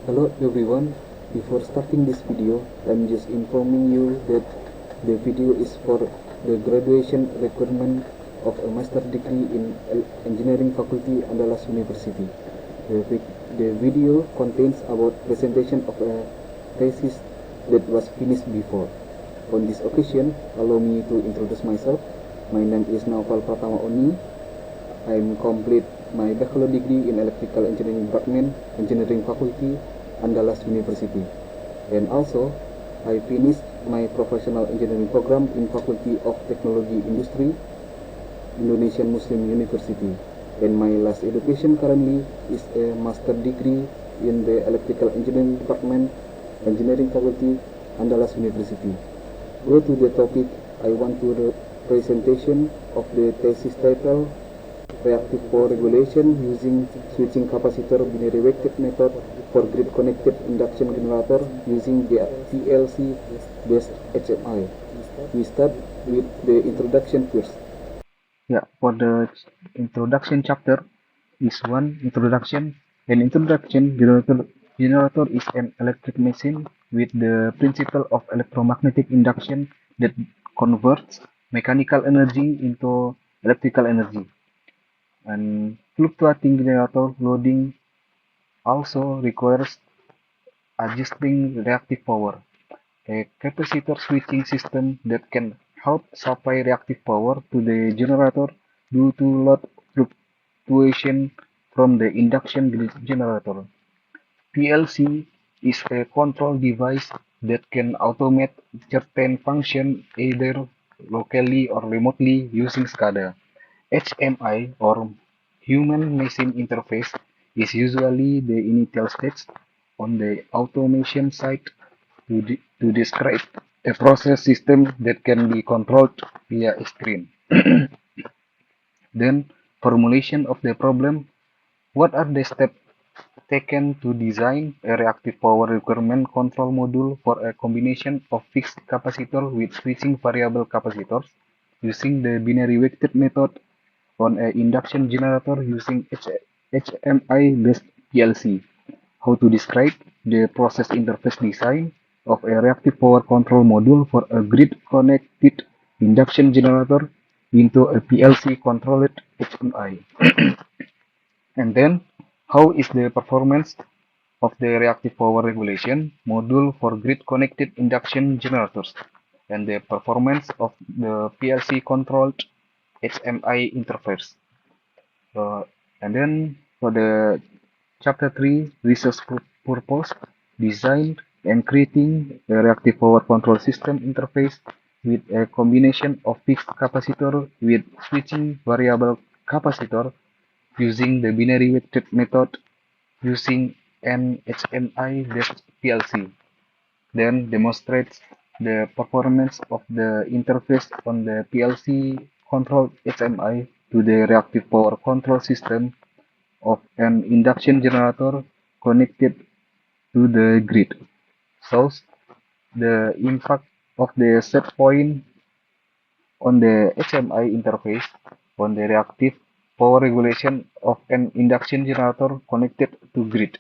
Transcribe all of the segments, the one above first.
Hello everyone, before starting this video, I'm just informing you that the video is for the graduation requirement of a master degree in engineering faculty Andalas University. The video contains about presentation of a thesis that was finished before. On this occasion, allow me to introduce myself. My name is Naufal Pratama Oni. I'm complete my bachelor degree in electrical engineering department, engineering faculty, Andalas University. And also, I finished my professional engineering program in Faculty of Technology Industry, Indonesian Muslim University. And my last education currently is a master degree in the electrical engineering department, engineering faculty, Andalas University. Go to the topic. I want to the presentation of the thesis title reactive power regulation using switching capacitor binary weighted method for grid connected induction generator using the PLC based HMI. We start with the introduction first. Yeah, for the introduction chapter is one introduction. An introduction generator is an electric machine with the principle of electromagnetic induction that converts mechanical energy into electrical energy. And fluctuating generator loading also requires adjusting reactive power, a capacitor switching system that can help supply reactive power to the generator due to load fluctuation from the induction generator. PLC is a control device that can automate certain function either locally or remotely using SCADA. HMI or human machine interface is usually the initial stage on the automation side to describe a process system that can be controlled via a screen. Then, formulation of the problem. What are the steps taken to design a reactive power requirement control module for a combination of fixed capacitor with switching variable capacitors using the binary weighted method on an induction generator using HMI-based PLC? How to describe the process interface design of a reactive power control module for a grid-connected induction generator into a PLC-controlled HMI. And then, how is the performance of the reactive power regulation module for grid-connected induction generators and the performance of the PLC-controlled HMI interface? Uh, and then for the chapter 3, research purpose, design and creating a reactive power control system interface with a combination of fixed capacitor with switching variable capacitor using the binary weighted method using an HMI-based PLC. Then demonstrates the performance of the interface on the PLC controlled HMI to the reactive power control system of an induction generator connected to the grid. Shows the impact of the set point on the HMI interface on the reactive power regulation of an induction generator connected to grid.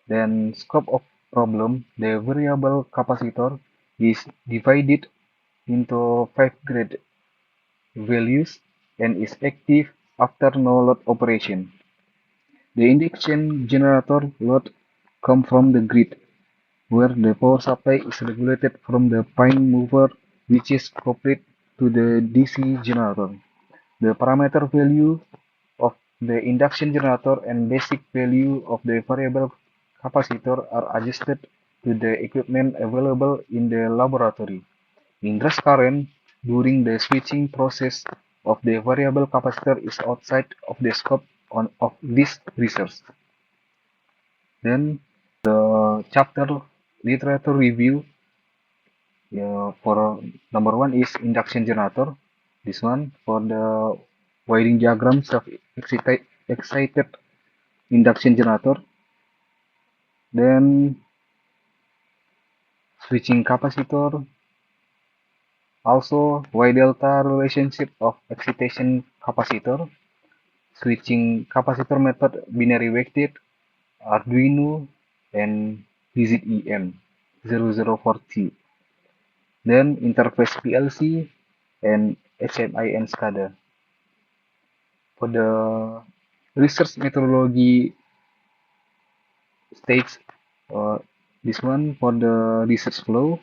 Then scope of problem, the variable capacitor is divided into 5 grid values and is active after no load operation. The induction generator load comes from the grid, where the power supply is regulated from the prime mover which is coupled to the DC generator. The parameter value of the induction generator and basic value of the variable capacitor are adjusted to the equipment available in the laboratory. Interest current during the switching process of the variable capacitor is outside of the scope of this research. Then the chapter literature review, for number one is induction generator. This one for the wiring diagram excited induction generator. Then switching capacitor. Also Y delta relationship of excitation capacitor. Switching capacitor method binary weighted. Arduino, and PZEM004T. Then interface PLC and HMI and SCADA. For the research methodology stage, uh, this one for the research flow.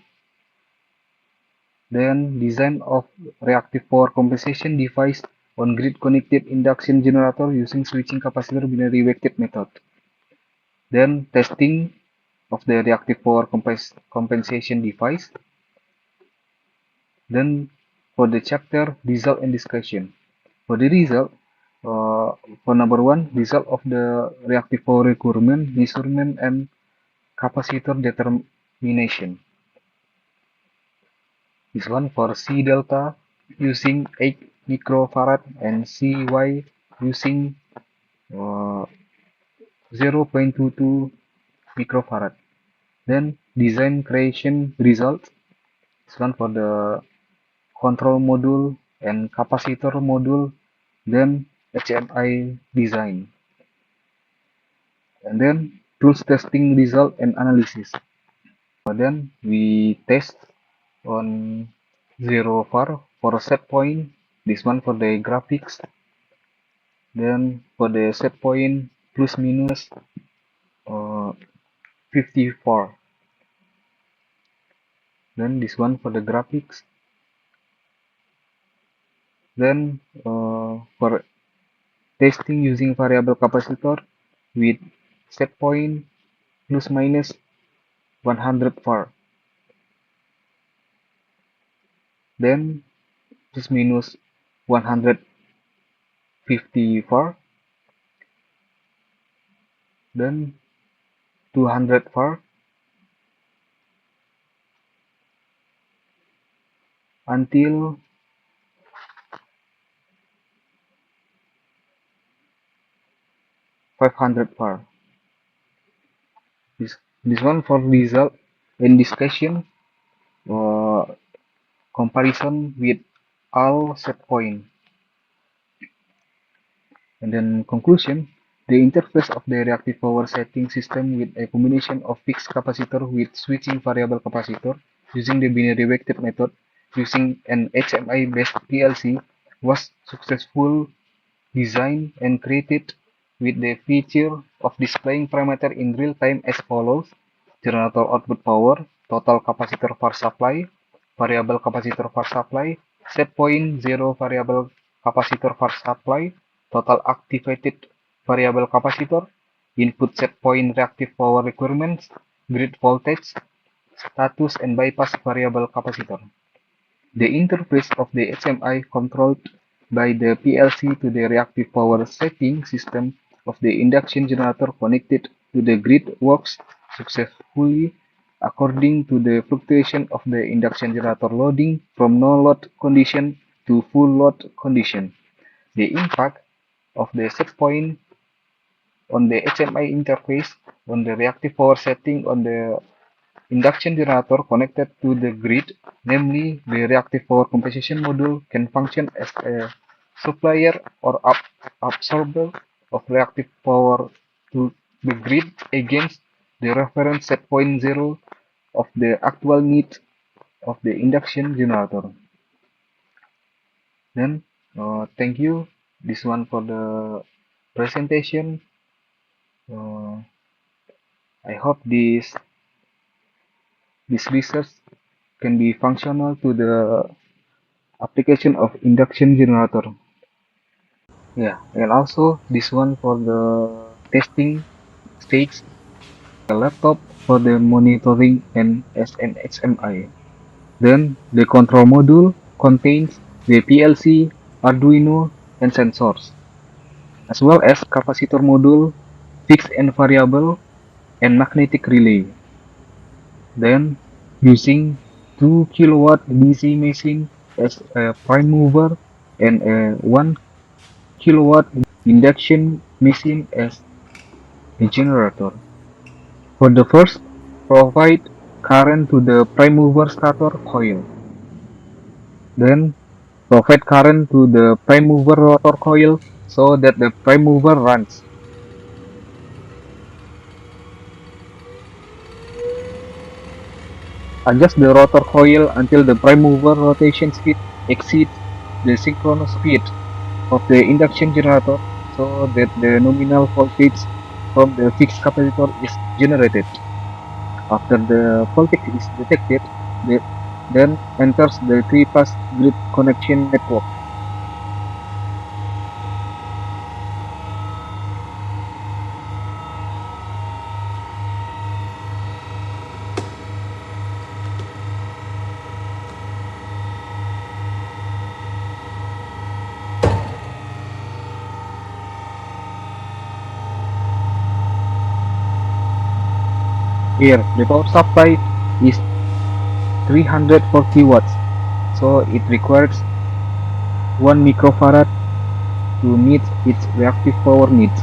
Then design of reactive power compensation device on grid connected induction generator using switching capacitor binary weighted method. Then testing of the reactive power compensation device. Then for the chapter result and discussion. For the result, for number one, result of the reactive power requirement, measurement, and capacitor determination. This one for C delta using 8 microfarad and CY using 0.22 microfarad. Then design creation result. This one for the control module and capacitor module. Then HMI design. And then tools testing result and analysis. Then we test on 0 var for set point. This one for the graphics. Then for the set point plus minus 54. Then this one for the graphics. Then for testing using variable capacitor with set point plus minus 100 var. Then plus minus 150 var. Then 200 var until 500 var. This one for result and discussion comparison with all set point. And then conclusion, the interface of the reactive power setting system with a combination of fixed capacitor with switching variable capacitor using the binary weighted method using an HMI based PLC was successful designed and created with the feature of displaying parameter in real time as follows: generator output power, total capacitor var supply, variable capacitor var supply, set point 0 variable capacitor var supply, total activated variable capacitor, input set point reactive power requirements, grid voltage, status and bypass variable capacitor. The interface of the HMI controlled by the PLC to the reactive power setting system of the induction generator connected to the grid works successfully according to the fluctuation of the induction generator loading from no load condition to full load condition. The impact of the set point on the HMI interface on the reactive power setting on the induction generator connected to the grid, namely the reactive power compensation module, can function as a supplier or absorber of reactive power to the grid against the reference set point 0 of the actual need of the induction generator. Then, thank you. This one for the presentation. I hope this research can be functional to the application of induction generator. Yeah, and also this one for the testing stage, a laptop for the monitoring and SNHMI. Then the control module contains the PLC, Arduino, and sensors, as well as capacitor module, fixed and variable, and magnetic relay. Then using 2 kilowatt DC machine as a prime mover and a 1 kilowatt induction machine as a generator. For the first, provide current to the prime mover starter coil. Then provide current to the prime mover rotor coil so that the prime mover runs. Adjust the rotor coil until the prime mover rotation speed exceeds the synchronous speed of the induction generator so that the nominal voltage from the fixed capacitor is generated. After the voltage is detected, the then enters the 3-pass grid connection network. Here, the power supply is 340 watts, so it requires 1 microfarad to meet its reactive power needs,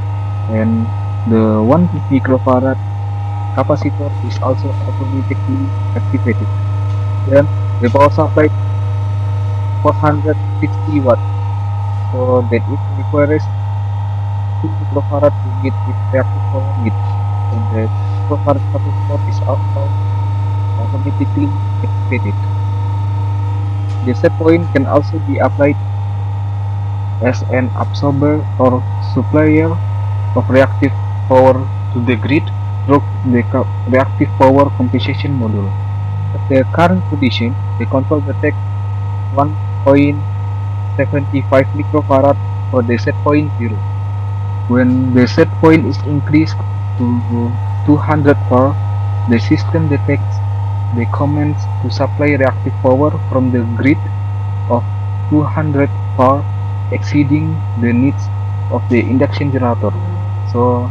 and the 1 microfarad capacitor is also automatically activated. Then the power supply 460 watts, so that it requires 2 microfarad to meet its reactive power needs, and the microfarad capacitor is also automatically activated. The set point can also be applied as an absorber or supplier of reactive power to the grid through the reactive power compensation module. At the current condition, the control detects 1.75 microfarad for the set point 0. When the set point is increased to 200 farad, the system detects the commands to supply reactive power from the grid of 200 farad exceeding the needs of the induction generator. So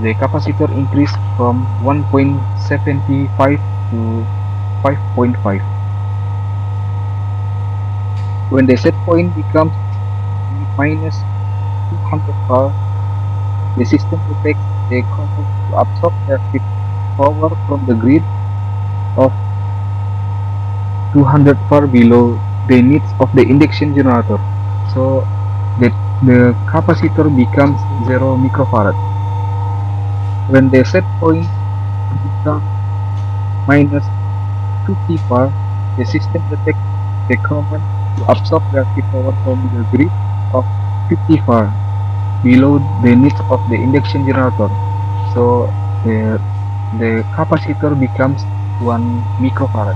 the capacitor increased from 1.75 to 5.5. When the set point becomes minus 200 farad, the system detects the command to absorb reactive power from the grid of 200 farad below the needs of the induction generator. So that the capacitor becomes 0 microfarad. When the set point becomes minus 50 farad, the system detects the command to absorb reactive power from the grid of 50 farad below the needs of the induction generator. So the capacitor becomes 1 microfarad.